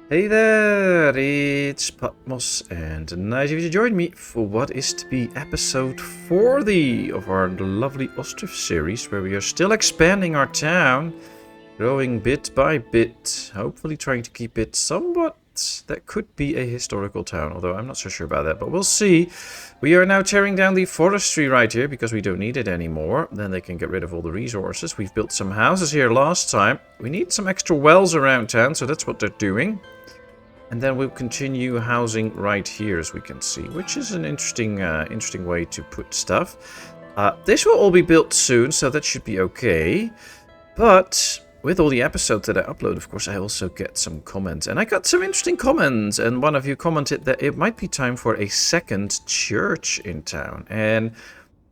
Hey there, it's Patmos, and nice of you to join me for what is to be episode 40 of our lovely Ostriv series, where we are still expanding our town, growing bit by bit, hopefully trying to keep it somewhat. That could be a historical town, although I'm not so sure about that, but we'll see. We are now tearing down the forestry right here because we don't need it anymore. Then they can get rid of all the resources. We've built some houses here last time. We need some extra wells around town, so that's what they're doing. And then we'll continue housing right here, as we can see, which is an interesting way to put stuff. This will all be built soon, so that should be okay. But with all the episodes that I upload, of course, I also get some comments. And I got some interesting comments, and one of you commented that it might be time for a second church in town. And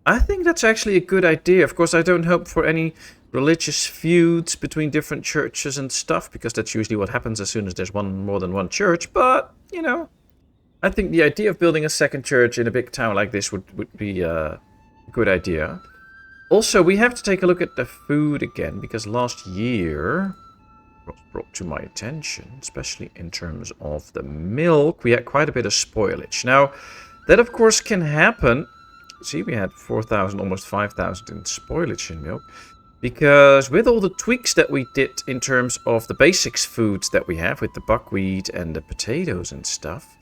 I think that's actually a good idea. Of course, I don't hope for any religious feuds between different churches and stuff, because that's usually what happens as soon as there's more than one church. But, you know, I think the idea of building a second church in a big town like this would be a good idea. Also, we have to take a look at the food again, because last year was brought to my attention, especially in terms of the milk, we had quite a bit of spoilage. Now, that of course can happen. See, we had 4,000, almost 5,000 in spoilage in milk. Because with all the tweaks that we did in terms of the basics foods that we have, with the buckwheat and the potatoes and stuff,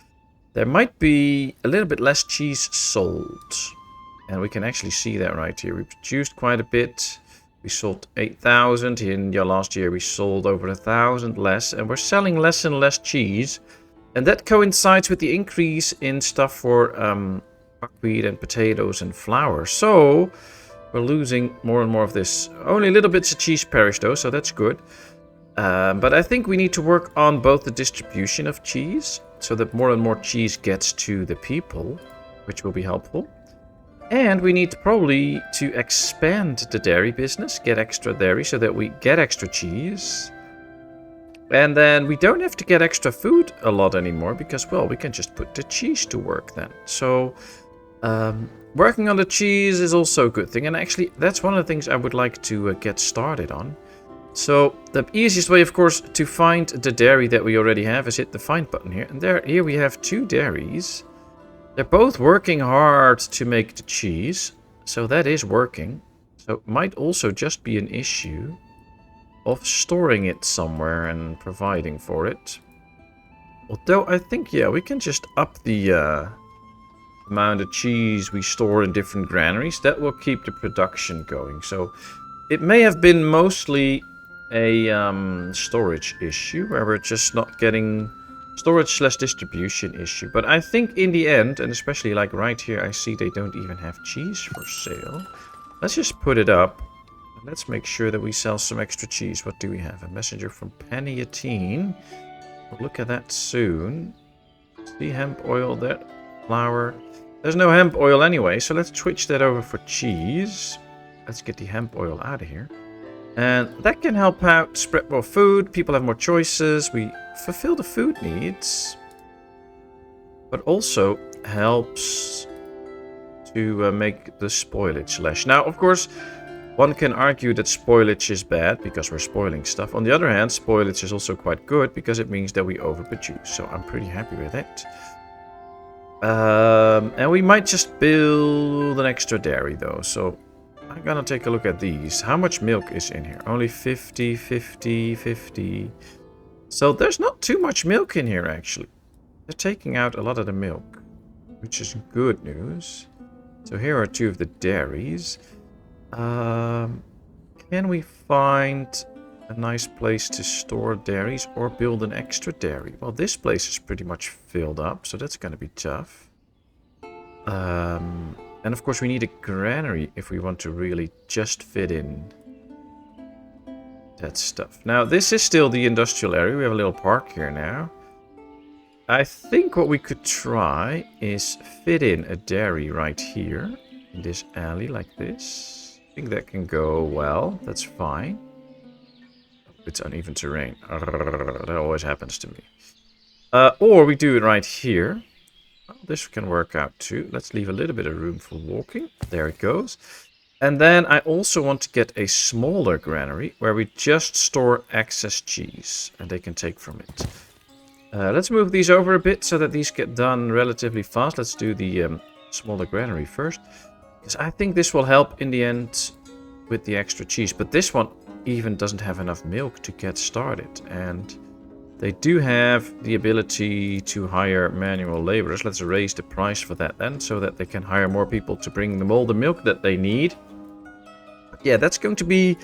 there might be a little bit less cheese sold. And we can actually see that right here. We produced quite a bit. We sold 8,000. In last year we sold over 1,000 less. And we're selling less and less cheese. And that coincides with the increase in stuff for buckwheat and potatoes and flour. So we're losing more and more of this. Only little bits of cheese perish though, so that's good. But I think we need to work on both the distribution of cheese, so that more and more cheese gets to the people, which will be helpful. And we need probably to expand the dairy business, get extra dairy so that we get extra cheese. And then we don't have to get extra food a lot anymore, because, well, we can just put the cheese to work then. So, working on the cheese is also a good thing, and actually that's one of the things I would like to get started on. So the easiest way, of course, to find the dairy that we already have is hit the find button here. And here we have two dairies. They're both working hard to make the cheese, so that is working. So it might also just be an issue of storing it somewhere and providing for it. Although I think, yeah, we can just up the amount of cheese we store in different granaries. That will keep the production going. So it may have been mostly a storage issue, where we're just not getting storage/distribution issue. But I think in the end, and especially like right here, I see they don't even have cheese for sale. Let's just put it up. Let's make sure that we sell some extra cheese. What do we have? A messenger from Penny Atine. We'll look at that soon. See hemp oil there. Flour. There's no hemp oil anyway, so let's switch that over for cheese. Let's get the hemp oil out of here. And that can help out spread more food. People have more choices. We fulfill the food needs. But also helps to make the spoilage less. Now, of course, one can argue that spoilage is bad because we're spoiling stuff. On the other hand, spoilage is also quite good because it means that we overproduce. So I'm pretty happy with it. And we might just build an extra dairy though. So I'm gonna take a look at these. How much milk is in here? Only 50, 50, 50. So there's not too much milk in here actually. They're taking out a lot of the milk, which is good news. So here are two of the dairies. Can we find a nice place to store dairies or build an extra dairy? Well, this place is pretty much filled up, so that's going to be tough. And of course we need a granary if we want to really just fit in that stuff. Now, this is still the industrial area. We have a little park here now. I think what we could try is fit in a dairy right here in this alley like this. I think that can go well. That's fine. It's uneven terrain. That always happens to me. Or we do it right here. Well, this can work out too. Let's leave a little bit of room for walking. There it goes. And then I also want to get a smaller granary where we just store excess cheese and they can take from it. Let's move these over a bit so that these get done relatively fast. Let's do the smaller granary first. Because I think this will help in the end with the extra cheese. But this one even doesn't have enough milk to get started. And they do have the ability to hire manual laborers. Let's raise the price for that then, so that they can hire more people to bring them all the milk that they need. Yeah, that's going to be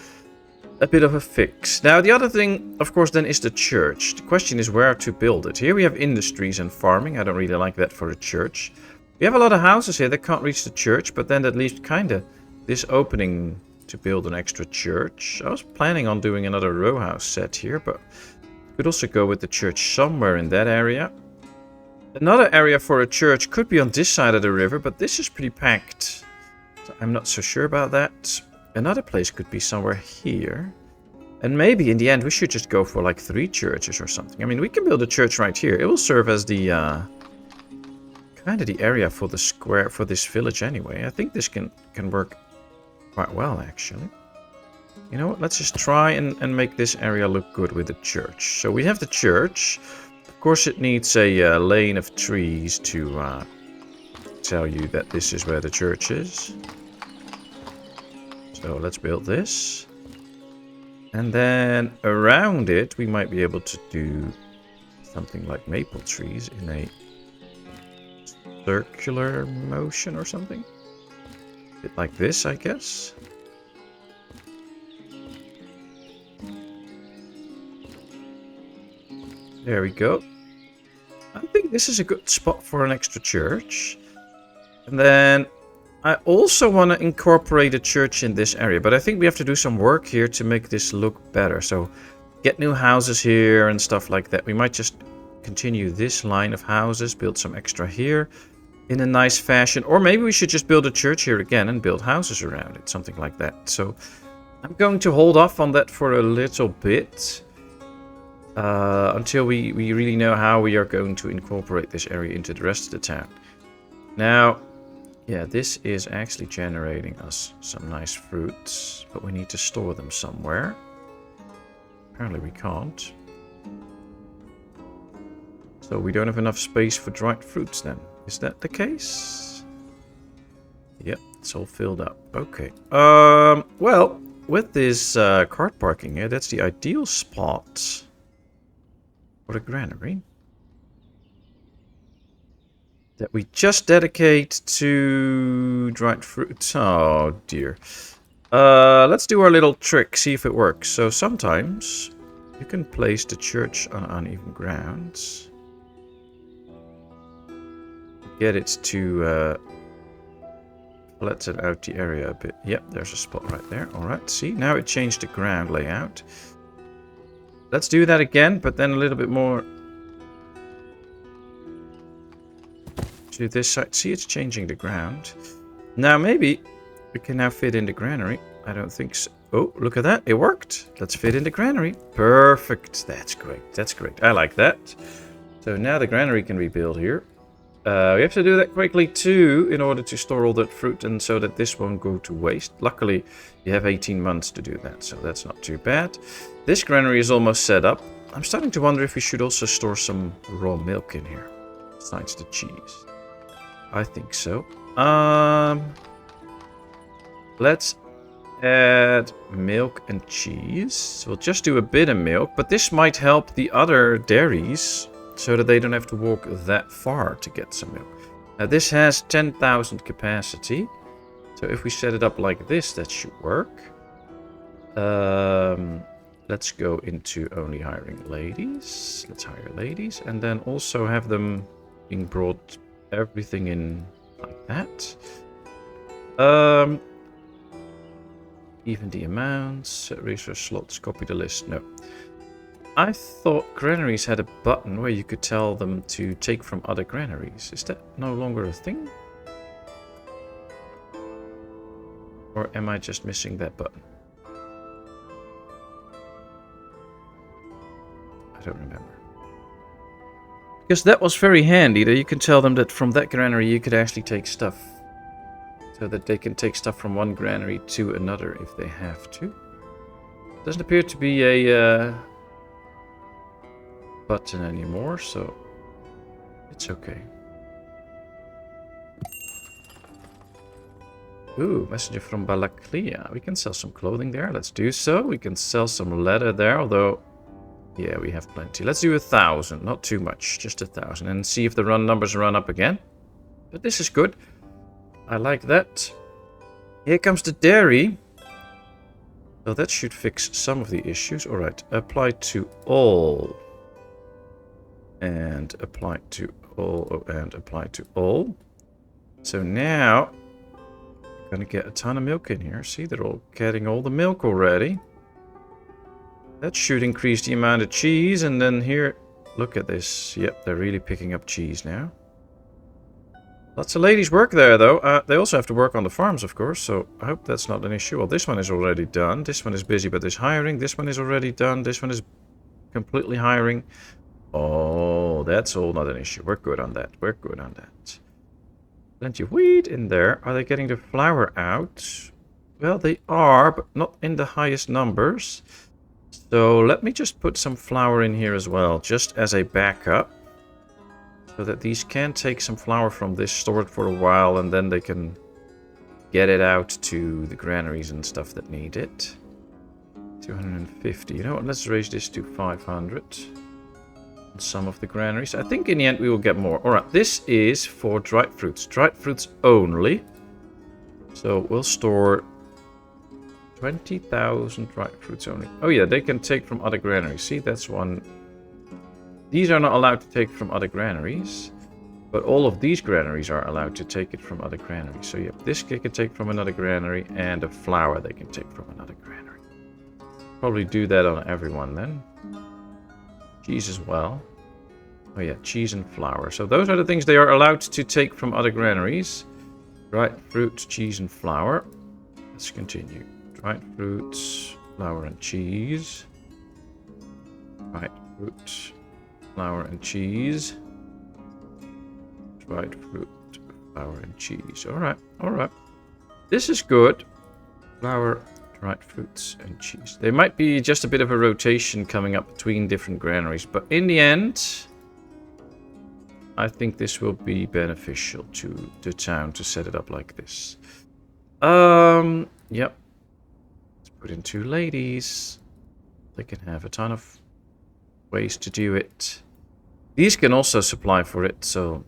a bit of a fix. Now, the other thing, of course, then is the church. The question is where to build it. Here we have industries and farming. I don't really like that for a church. We have a lot of houses here that can't reach the church, but then that leaves kind of this opening to build an extra church. I was planning on doing another row house set here, but could also go with the church somewhere in that area. Another area for a church could be on this side of the river, but this is pretty packed. So I'm not so sure about that. Another place could be somewhere here. And maybe in the end we should just go for like 3 churches or something. I mean, we can build a church right here. It will serve as the kind of the area for the square for this village anyway. I think this can work quite well actually. You know what, let's just try and make this area look good with the church. So we have the church. Of course it needs a lane of trees to tell you that this is where the church is. So let's build this. And then around it we might be able to do something like maple trees in a circular motion or something. A bit like this, I guess. There we go. I think this is a good spot for an extra church. And then I also want to incorporate a church in this area. But I think we have to do some work here to make this look better. So get new houses here and stuff like that. We might just continue this line of houses. Build some extra here in a nice fashion. Or maybe we should just build a church here again and build houses around it. Something like that. So I'm going to hold off on that for a little bit. Until we really know how we are going to incorporate this area into the rest of the town. Now, yeah, this is actually generating us some nice fruits, but we need to store them somewhere. Apparently we can't. So we don't have enough space for dried fruits then. Is that the case? Yep, it's all filled up. Okay. Well, with this cart parking here, that's the ideal spot for a granary that we just dedicate to dried fruits. Oh dear. Let's do our little trick, see if it works. So sometimes you can place the church on uneven grounds. Get it to flatten out the area a bit. Yep, there's a spot right there. Alright, see, now it changed the ground layout. Let's do that again, but then a little bit more to this side. See, it's changing the ground. Now, maybe we can now fit in the granary. I don't think so. Oh, look at that. It worked. Let's fit in the granary. Perfect. That's great. That's great. I like that. So now the granary can be built here. We have to do that quickly too in order to store all that fruit and so that this won't go to waste. Luckily, you have 18 months to do that, so that's not too bad. This granary is almost set up. I'm starting to wonder if we should also store some raw milk in here, besides the cheese. I think so. Let's add milk and cheese. So we'll just do a bit of milk, but this might help the other dairies so that they don't have to walk that far to get some milk. Now this has 10,000 capacity. So if we set it up like this, that should work. Let's go into only hiring ladies. Let's hire ladies. And then also have them being brought everything in like that. Even the amounts, resource slots, copy the list. No. I thought granaries had a button where you could tell them to take from other granaries. Is that no longer a thing? Or am I just missing that button? I don't remember. Because that was very handy, that you can tell them that from that granary you could actually take stuff. So that they can take stuff from one granary to another if they have to. Doesn't appear to be a button anymore, so it's okay. Ooh, messenger from Balaklia. We can sell some clothing there. Let's do so. We can sell some leather there, although... yeah, we have plenty. Let's do 1,000. Not too much. Just 1,000. And see if the run numbers run up again. But this is good. I like that. Here comes the dairy. So that should fix some of the issues. Alright. Apply to all. And apply to all. And apply to all. So now... gonna get a ton of milk in here. See, they're all getting all the milk already. That should increase the amount of cheese. And then here, look at this. Yep, they're really picking up cheese now. Lots of ladies work there, though. They also have to work on the farms, of course. So I hope that's not an issue. Well, this one is already done. This one is busy, but is hiring. This one is already done. This one is completely hiring. Oh, that's all not an issue. We're good on that. We're good on that. Plenty of wheat in there. Are they getting the flour out? Well, they are, but not in the highest numbers. So let me just put some flour in here as well, just as a backup. So that these can take some flour from this, store it for a while, and then they can get it out to the granaries and stuff that need it. 250. You know what? Let's raise this to 500. Some of the granaries. I think in the end we will get more. Alright, this is for dried fruits. Dried fruits only. So we'll store 20,000 dried fruits only. Oh yeah, they can take from other granaries. See, that's one. These are not allowed to take from other granaries. But all of these granaries are allowed to take it from other granaries. So yeah, this they can take from another granary. And the flour they can take from another granary. Probably do that on everyone then. Cheese as well. Oh yeah, cheese and flour. So those are the things they are allowed to take from other granaries. Dried fruits, cheese and flour. Let's continue. Dried fruits, flour and cheese. Dried fruit, flour and cheese. Dried fruit, flour and cheese. Alright, alright. This is good. Flour, dried fruits and cheese. There might be just a bit of a rotation coming up between different granaries, but in the end, I think this will be beneficial to the town to set it up like this. Yep. Let's put in 2 ladies. They can have a ton of ways to do it. These can also supply for it, so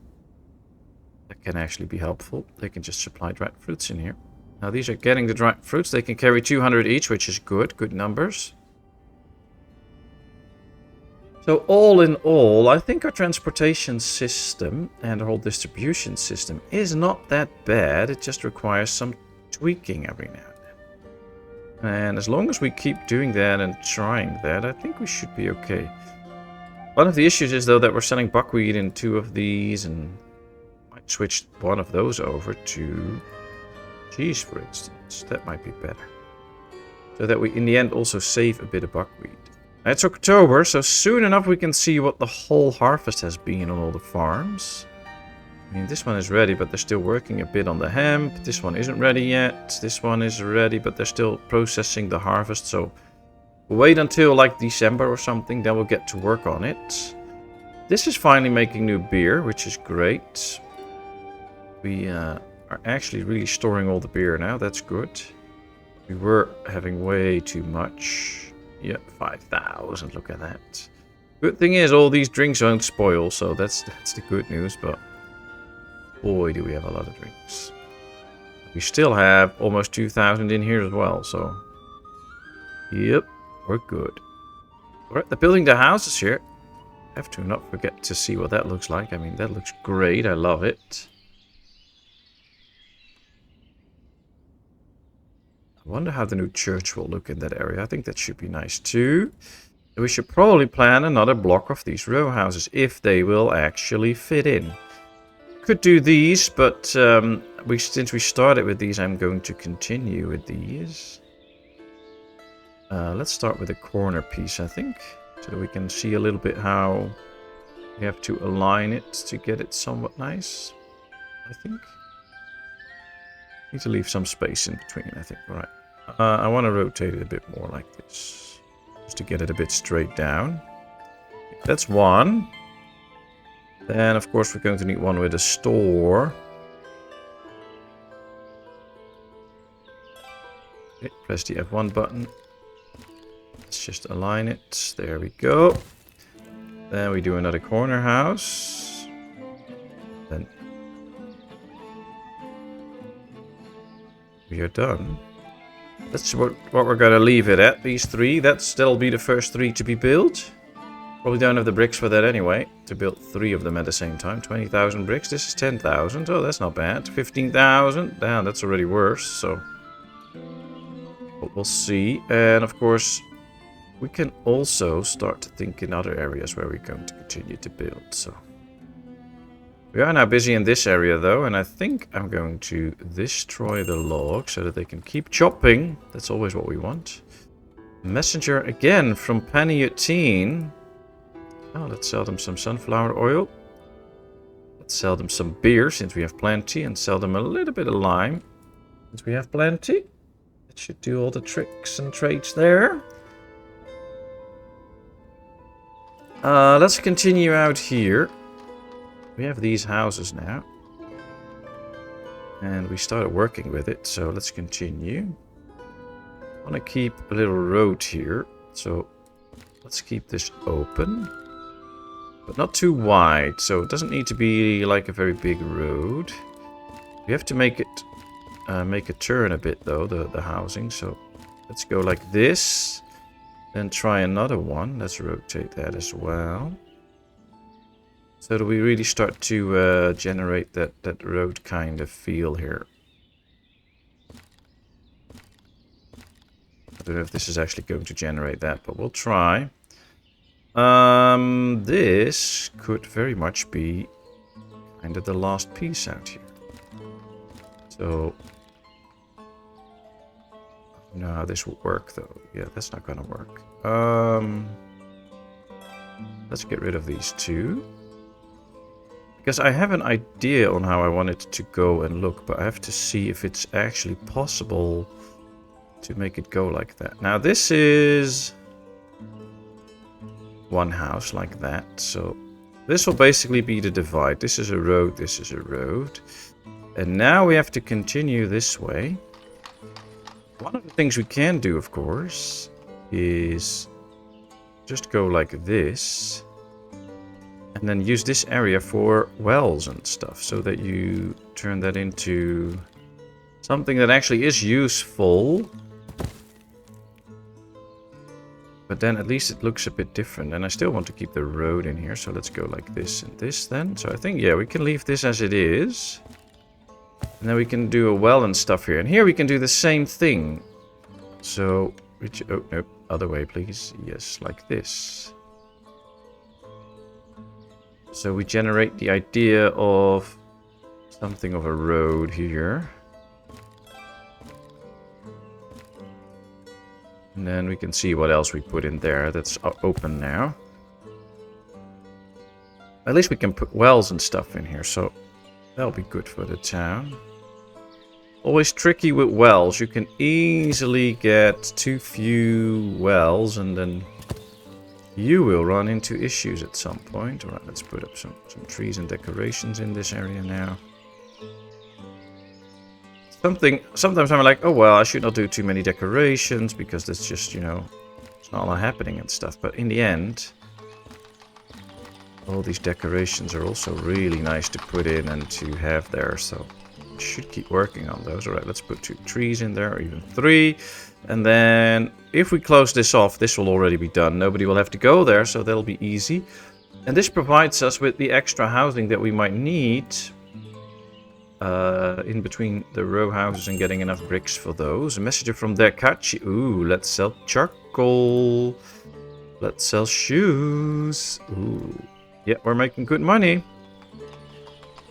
that can actually be helpful. They can just supply dried fruits in here. Now these are getting the dried fruits. They can carry 200 each, which is good. Good numbers. So all in all, I think our transportation system and our whole distribution system is not that bad. It just requires some tweaking every now and then. And as long as we keep doing that and trying that, I think we should be okay. One of the issues is, though, that we're selling buckwheat in 2 of these, and might switch one of those over to cheese, for instance. That might be better. So that we, in the end, also save a bit of buckwheat. It's October, so soon enough we can see what the whole harvest has been on all the farms. I mean, this one is ready, but they're still working a bit on the hemp. This one isn't ready yet. This one is ready, but they're still processing the harvest. So we'll wait until like December or something, then we'll get to work on it. This is finally making new beer, which is great. We are actually really storing all the beer now. That's good. We were having way too much. Yep, 5,000. Look at that. Good thing is, all these drinks won't spoil, so that's the good news. But boy, do we have a lot of drinks. We still have almost 2,000 in here as well. So, yep, we're good. All right, they're building the houses here. Have to not forget to see what that looks like. I mean, that looks great. I love it. I wonder how the new church will look in that area. I think that should be nice too. We should probably plan another block of these row houses if they will actually fit in. Could do these, but since we started with these, I'm going to continue with these. Let's start with a corner piece, I think, so that we can see a little bit how we have to align it to get it somewhat nice. I think. Need to leave some space in between, I think. All right. I want to rotate it a bit more like this, just to get it a bit straight down. That's one. Then, of course, we're going to need one with a store. Okay, press the F1 button. Let's just align it. There we go. Then we do another corner house. Then we are done. That's what we're going to leave it at, these three. That'll be the first three to be built. Probably don't have the bricks for that anyway, to build three of them at the same time. 20,000 bricks. This is 10,000. Oh, that's not bad. 15,000. Damn, that's already worse, so... But we'll see. And, of course, we can also start to think in other areas where we're going to continue to build, so... We are now busy in this area, though, and I think I'm going to destroy the log so that they can keep chopping. That's always what we want. Messenger again from Penny18. Oh, let's sell them some sunflower oil. Let's sell them some beer, since we have plenty, and sell them a little bit of lime, since we have plenty. That should do all the tricks and trades there. Let's continue out here. We have these houses now. And we started working with it, so let's continue. I want to keep a little road here, so let's keep this open. But not too wide, so it doesn't need to be like a very big road. We have to make it turn a bit though, the housing, so let's go like this. Then try another one. Let's rotate that as well. So that we really start to generate that road kind of feel here. I don't know if this is actually going to generate that, but we'll try. This could very much be kind of the last piece out here. So, I don't know how this will work though. Yeah, that's not gonna work. Let's get rid of these two. Because I have an idea on how I want it to go and look, but I have to see if it's actually possible to make it go like that. Now this is one house like that, so this will basically be the divide. This is a road, this is a road. And now we have to continue this way. One of the things we can do, of course, is just go like this. And then use this area for wells and stuff, so that you turn that into something that actually is useful. But then at least it looks a bit different. And I still want to keep the road in here, so let's go like this and this then. So I think, yeah, we can leave this as it is. And then we can do a well and stuff here. And here we can do the same thing. So, oh, no, other way, please. Yes, like this. So we generate the idea of something of a road here. And then we can see what else we put in there that's open now. At least we can put wells and stuff in here, so that'll be good for the town. Always tricky with wells. You can easily get too few wells and then you will run into issues at some point. Alright, let's put up some trees and decorations in this area now. Sometimes I'm like, oh well, I should not do too many decorations because that's just, you know, it's not a lot happening and stuff. But in the end, all these decorations are also really nice to put in and to have there. So I should keep working on those. Alright, let's put 2 trees in there, or even 3. And then, if we close this off, this will already be done. Nobody will have to go there, so that'll be easy. And this provides us with the extra housing that we might need in between the row houses and getting enough bricks for those. A messenger from Dekachi. Ooh, let's sell charcoal. Let's sell shoes. Ooh, yeah, we're making good money.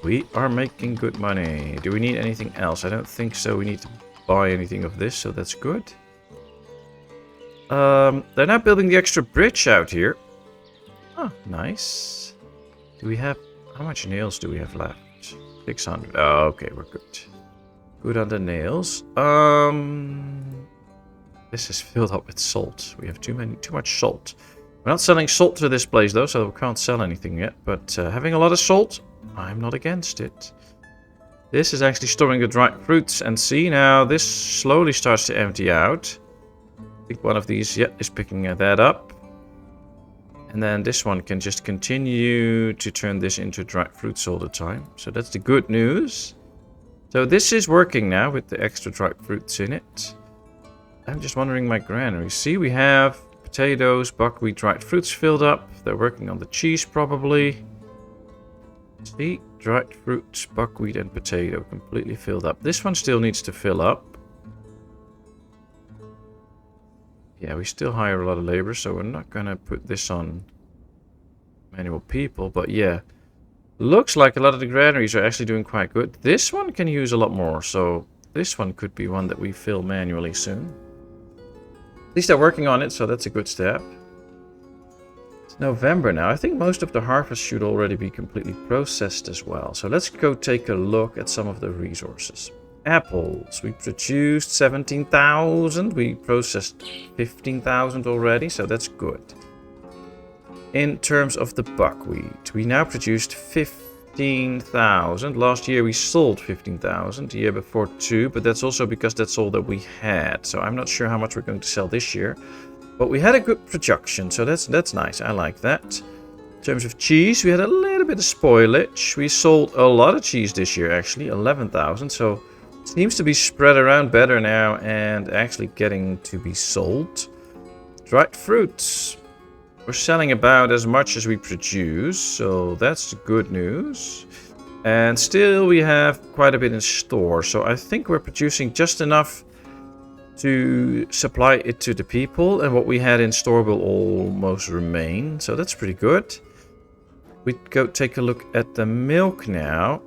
We are making good money. Do we need anything else? I don't think so. We need to buy anything of this, so that's good. They're now building the extra bridge out here. Oh, nice. Do we have... How much nails do we have left? 600. Oh, okay, we're good. Good on the nails. This is filled up with salt. We have too much salt. We're not selling salt to this place though, so we can't sell anything yet. But having a lot of salt, I'm not against it. This is actually storing the dried fruits. And see now, this slowly starts to empty out. I think one of these, yeah, is picking that up. And then this one can just continue to turn this into dried fruits all the time. So that's the good news. So this is working now with the extra dried fruits in it. I'm just wondering my granary. See, we have potatoes, buckwheat, dried fruits filled up. They're working on the cheese probably. See, dried fruits, buckwheat and potato completely filled up. This one still needs to fill up. Yeah, we still hire a lot of labor, so we're not gonna put this on manual people. But yeah, looks like a lot of the granaries are actually doing quite good. This one can use a lot more, so this one could be one that we fill manually soon. At least they're working on it, so that's a good step. It's November now. I think most of the harvest should already be completely processed as well. So let's go take a look at some of the resources. Apples. We produced 17,000. We processed 15,000 already, so that's good. In terms of the buckwheat, we now produced 15,000. Last year we sold 15,000. The year before 2, but that's also because that's all that we had. So I'm not sure how much we're going to sell this year. But we had a good production, so that's nice. I like that. In terms of cheese, we had a little bit of spoilage. We sold a lot of cheese this year, actually, 11,000. So it seems to be spread around better now and actually getting to be sold. Dried fruits. We're selling about as much as we produce, so that's good news. And still we have quite a bit in store, so I think we're producing just enough to supply it to the people, and what we had in store will almost remain, so that's pretty good. We go take a look at the milk now.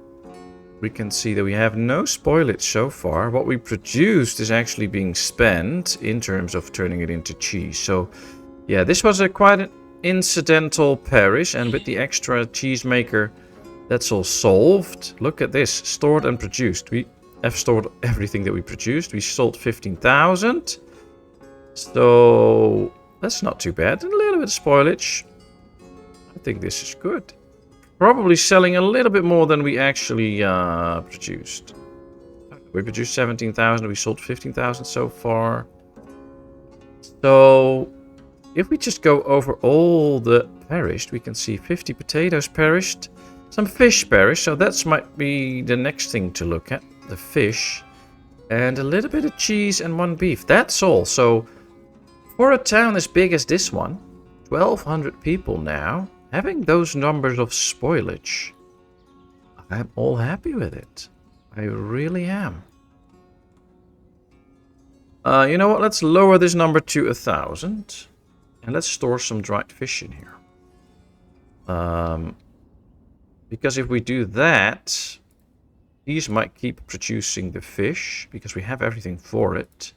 We can see that we have no spoilage so far. What we produced is actually being spent in terms of turning it into cheese. So yeah, this was quite an incidental parish, and with the extra cheese maker, that's all solved. Look at this, stored and produced. We have stored everything that we produced. We sold 15,000. So that's not too bad. And a little bit of spoilage. I think this is good. Probably selling a little bit more than we actually produced. We produced 17,000. We sold 15,000 so far. So if we just go over all the perished, we can see 50 potatoes perished. Some fish perished. So that might be the next thing to look at. The fish. And a little bit of cheese and 1 beef. That's all. So for a town as big as this one, 1,200 people now, having those numbers of spoilage, I'm all happy with it. I really am. You know what? Let's lower this number to 1,000. And let's store some dried fish in here. Because if we do that, these might keep producing the fish, because we have everything for it.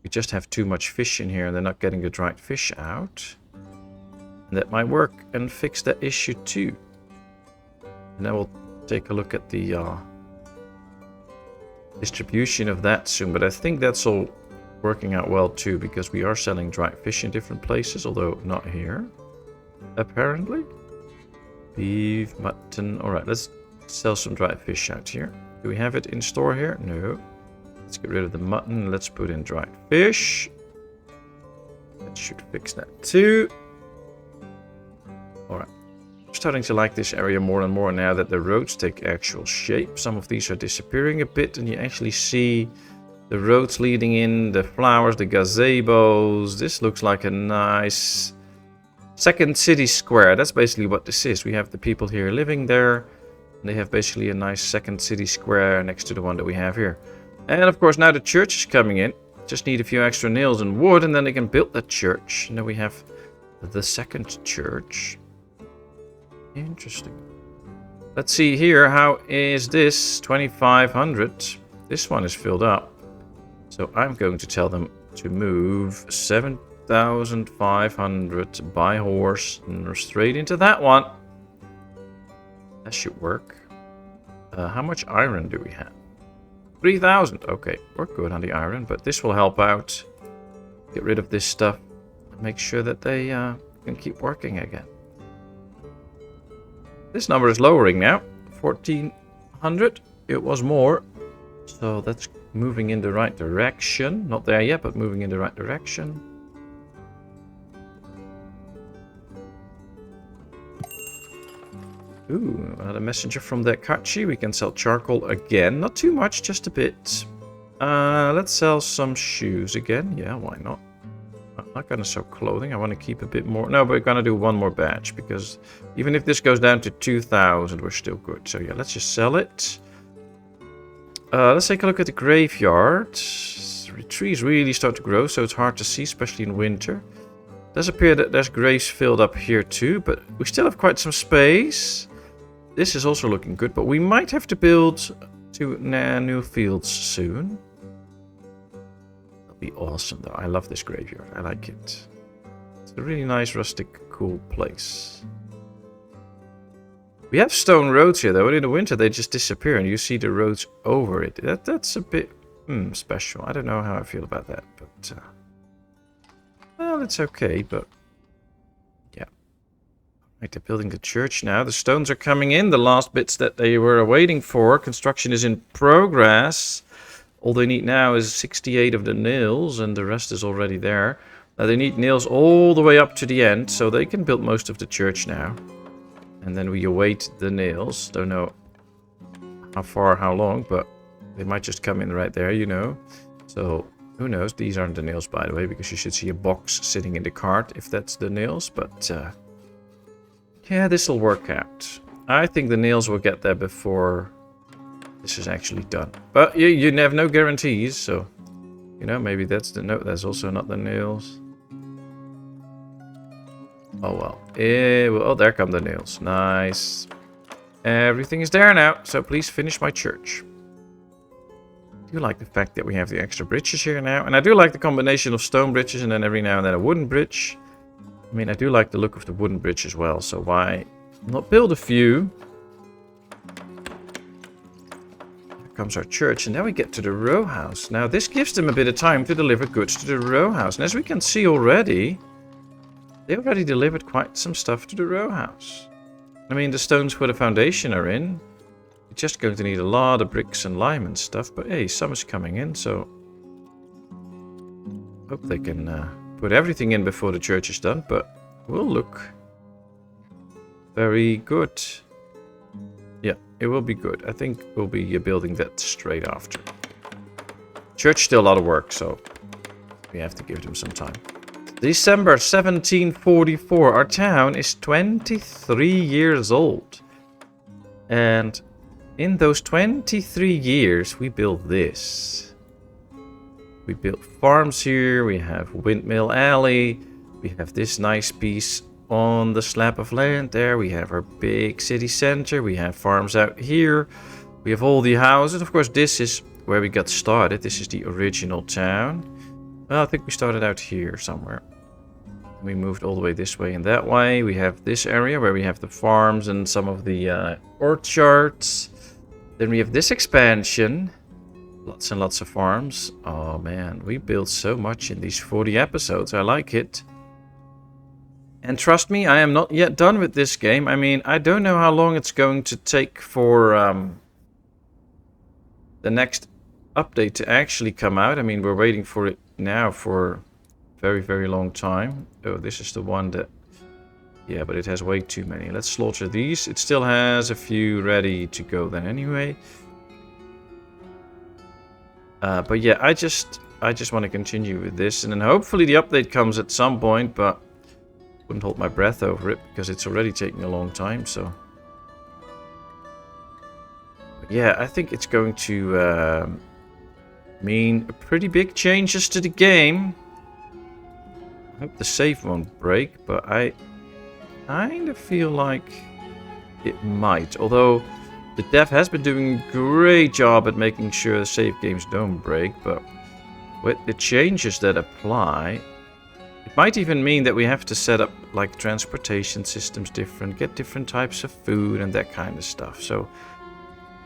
We just have too much fish in here and they're not getting the dried fish out. And that might work and fix that issue too. And then we'll take a look at the distribution of that soon. But I think that's all working out well too, because we are selling dried fish in different places, although not here, apparently. Beef, mutton. Alright, let's sell some dried fish out here. Do we have it in store here? No. Let's get rid of the mutton. Let's put in dried fish. That should fix that too. Alright. I'm starting to like this area more and more now that the roads take actual shape. Some of these are disappearing a bit and you actually see the roads leading in, the flowers, the gazebos. This looks like a nice second city square. That's basically what this is. We have the people here living there. And they have basically a nice second city square next to the one that we have here. And of course now the church is coming in. Just need a few extra nails and wood and then they can build that church. And then we have the second church. Interesting. Let's see here. How is this? 2,500. This one is filled up. So I'm going to tell them to move 7,500 by horse and straight into that one. That should work. How much iron do we have? 3,000. Okay, we're good on the iron, but this will help out. Get rid of this stuff. And make sure that they can keep working again. This number is lowering now. 1400. It was more. So that's moving in the right direction. Not there yet, but moving in the right direction. Ooh, another messenger from the Kachi. We can sell charcoal again. Not too much, just a bit. Let's sell some shoes again. Yeah, why not? I'm not going to sell clothing. I want to keep a bit more. No, but we're going to do one more batch. Because even if this goes down to 2,000, we're still good. So yeah, let's just sell it. Let's take a look at the graveyard. The trees really start to grow, so it's hard to see, especially in winter. It does appear that there's graves filled up here too, but we still have quite some space. This is also looking good, but we might have to build 2 new fields soon. That'll be awesome though. I love this graveyard. I like it. It's a really nice, rustic, cool place. We have stone roads here though, and in the winter they just disappear and you see the roads over it. That's a bit special. I don't know how I feel about that, but well, it's okay, but yeah. Right, they're building the church now. The stones are coming in, the last bits that they were waiting for. Construction is in progress. All they need now is 68 of the nails, and the rest is already there. Now they need nails all the way up to the end, so they can build most of the church now. And then we await the nails. Don't know how far, how long, but they might just come in right there, you know. So who knows? These aren't the nails, by the way, because you should see a box sitting in the cart if that's the nails. But yeah, this will work out. I think the nails will get there before this is actually done. But you have no guarantees, so you know, maybe that's the note. That's also not the nails. Oh well. Oh, there come the nails. Nice. Everything is there now, so please finish my church. I do like the fact that we have the extra bridges here now, and I do like the combination of stone bridges and then every now and then a wooden bridge. I mean, I do like the look of the wooden bridge as well, so why not build a few? Here comes our church, and now we get to the row house. Now this gives them a bit of time to deliver goods to the row house, and as we can see already, they already delivered quite some stuff to the row house. I mean, the stones for the foundation are in. We're just going to need a lot of bricks and lime and stuff. But hey, summer's coming in, so hope they can put everything in before the church is done. But will look very good. Yeah, it will be good. I think we'll be building that straight after. Church still a lot of work, so we have to give them some time. December 1744. Our town is 23 years old. And in those 23 years, we built this. We built farms here. We have Windmill Alley. We have this nice piece on the slab of land there. We have our big city center. We have farms out here. We have all the houses. Of course, this is where we got started. This is the original town. Well, I think we started out here somewhere. We moved all the way this way and that way. We have this area where we have the farms and some of the orchards. Then we have this expansion. Lots and lots of farms. Oh man, we built so much in these 40 episodes. I like it. And trust me, I am not yet done with this game. I mean, I don't know how long it's going to take for the next update to actually come out. I mean, we're waiting for it now for very, very long time. Oh, this is the one that... Yeah, but it has way too many. Let's slaughter these. It still has a few ready to go then anyway. But yeah, I just want to continue with this. And then hopefully the update comes at some point, but wouldn't hold my breath over it because it's already taking a long time, so... But yeah, I think it's going to mean pretty big changes to the game. I hope the save won't break, but I kind of feel like it might. Although the dev has been doing a great job at making sure the save games don't break, but with the changes that apply, it might even mean that we have to set up like transportation systems different, get different types of food and that kind of stuff. So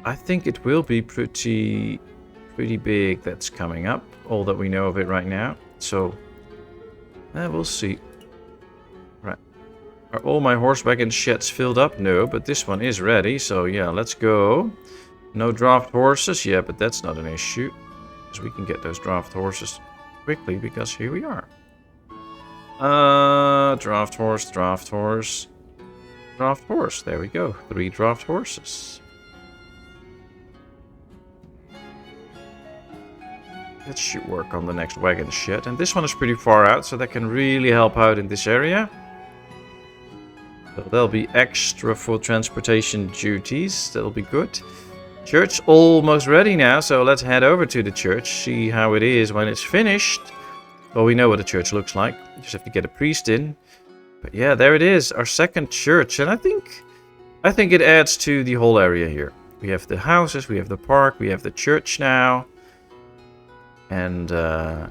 I think it will be pretty big that's coming up, all that we know of it right now. So we'll see. Right, Are all my horse wagon sheds filled up? No, but this one is ready. So yeah, let's go. No draft horses? Yeah, but that's not an issue. Because we can get those draft horses quickly because here we are. Draft horse, draft horse. Draft horse. There we go. 3 draft horses. That should work on the next wagon shed. And this one is pretty far out, so that can really help out in this area. So there'll be extra for transportation duties. That'll be good. Church almost ready now, so let's head over to the church, see how it is when it's finished. Well, we know what a church looks like. We just have to get a priest in. But yeah, there it is, our second church. And I think it adds to the whole area here. We have the houses, we have the park, we have the church now. And yeah,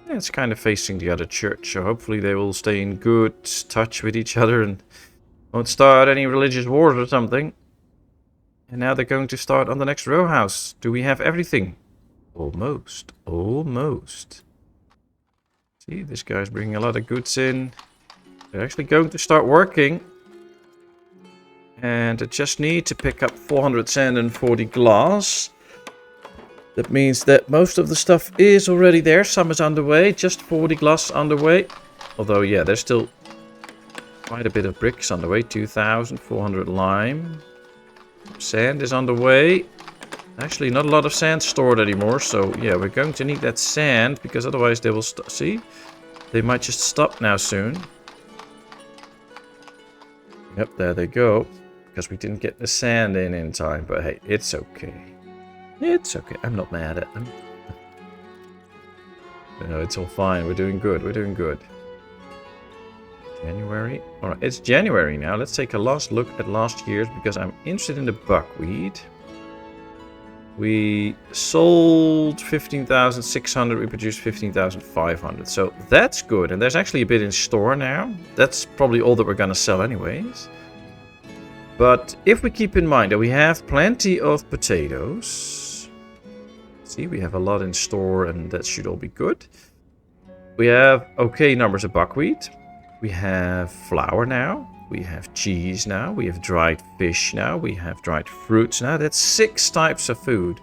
it's kind of facing the other church, so hopefully they will stay in good touch with each other and won't start any religious wars or something. And now they're going to start on the next row house. Do we have everything? Almost. Almost. See, this guy's bringing a lot of goods in. They're actually going to start working. And I just need to pick up 400 sand and 40 glass. That means that most of the stuff is already there. Some is underway. Just 40 glass underway. Although, yeah, there's still quite a bit of bricks underway. 2,400 lime. Sand is underway. Actually, not a lot of sand stored anymore. So, yeah, we're going to need that sand. Because otherwise they will see? They might just stop now soon. Yep, there they go. Because we didn't get the sand in time. But hey, it's okay. It's okay. I'm not mad at them. No, it's all fine. We're doing good. We're doing good. January. Alright, it's January now. Let's take a last look at last year's because I'm interested in the buckwheat. We sold 15,600. We produced 15,500. So that's good. And there's actually a bit in store now. That's probably all that we're going to sell anyways. But if we keep in mind that we have plenty of potatoes. See, we have a lot in store and that should all be good. We have okay numbers of buckwheat. We have flour now. We have cheese now. We have dried fish now. We have dried fruits now. That's 6 types of food.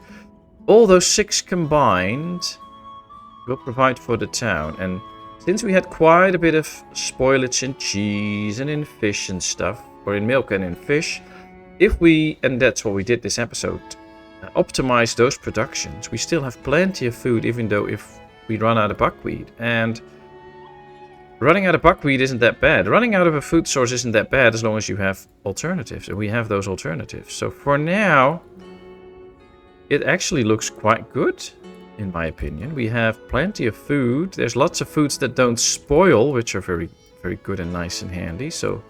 All those 6 combined will provide for the town. And since we had quite a bit of spoilage in cheese and in fish and stuff, or in milk and in fish, if we, and that's what we did this episode, optimize those productions, we still have plenty of food, even though if we run out of buckwheat. And running out of buckwheat isn't that bad. Running out of a food source isn't that bad as long as you have alternatives, and we have those alternatives. So for now, it actually looks quite good, in my opinion. We have plenty of food. There's lots of foods that don't spoil, which are very, very good and nice and handy. So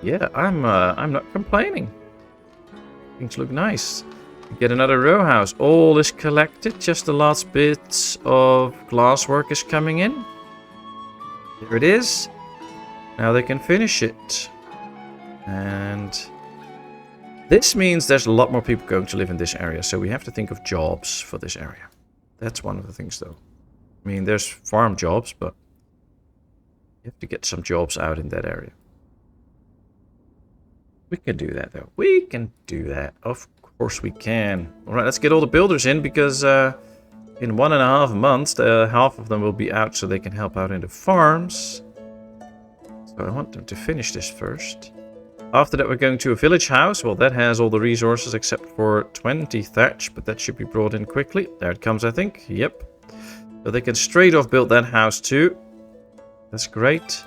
yeah, I'm not complaining. Things look nice. We get another row house. All is collected. Just the last bits of glass work is coming in. There it is. Now they can finish it. And this means there's a lot more people going to live in this area. So we have to think of jobs for this area. That's one of the things though. I mean, there's farm jobs, but you have to get some jobs out in that area. We can do that though. We can do that. Of course we can. Alright, let's get all the builders in because in 1.5 months, half of them will be out so they can help out in the farms. So I want them to finish this first. After that, we're going to a village house. Well, that has all the resources except for 20 thatch, but that should be brought in quickly. There it comes, I think. Yep. So they can straight off build that house too. That's great.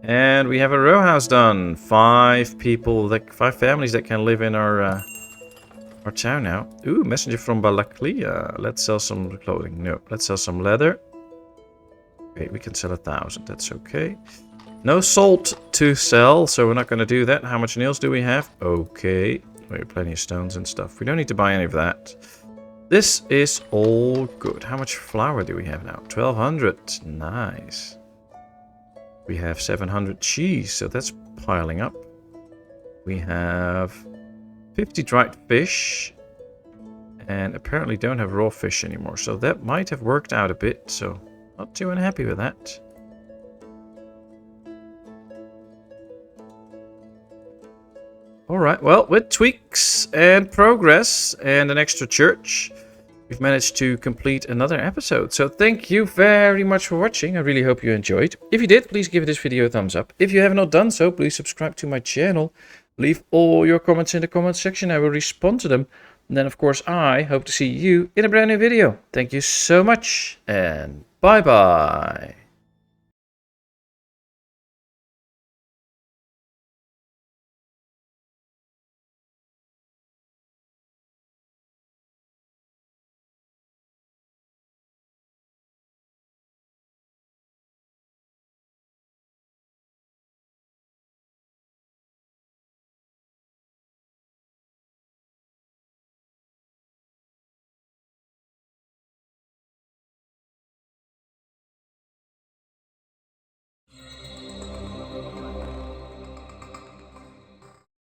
And we have a row house done. 5 people, 5 families that can live in our town now. Ooh, messenger from Balaklia. Let's sell some clothing. No, let's sell some leather. Okay, we can sell 1,000. That's okay. No salt to sell, so we're not going to do that. How much nails do we have? Okay. We have plenty of stones and stuff. We don't need to buy any of that. This is all good. How much flour do we have now? 1,200. Nice. We have 700 cheese, so that's piling up. We have 50 dried fish. And apparently don't have raw fish anymore. So that might have worked out a bit, so not too unhappy with that. Alright, well, with tweaks and progress and an extra church, we've managed to complete another episode. So thank you very much for watching. I really hope you enjoyed. If you did, please give this video a thumbs up. If you have not done so, please subscribe to my channel. Leave all your comments in the comment section. I will respond to them. And then, of course, I hope to see you in a brand new video. Thank you so much, and bye-bye.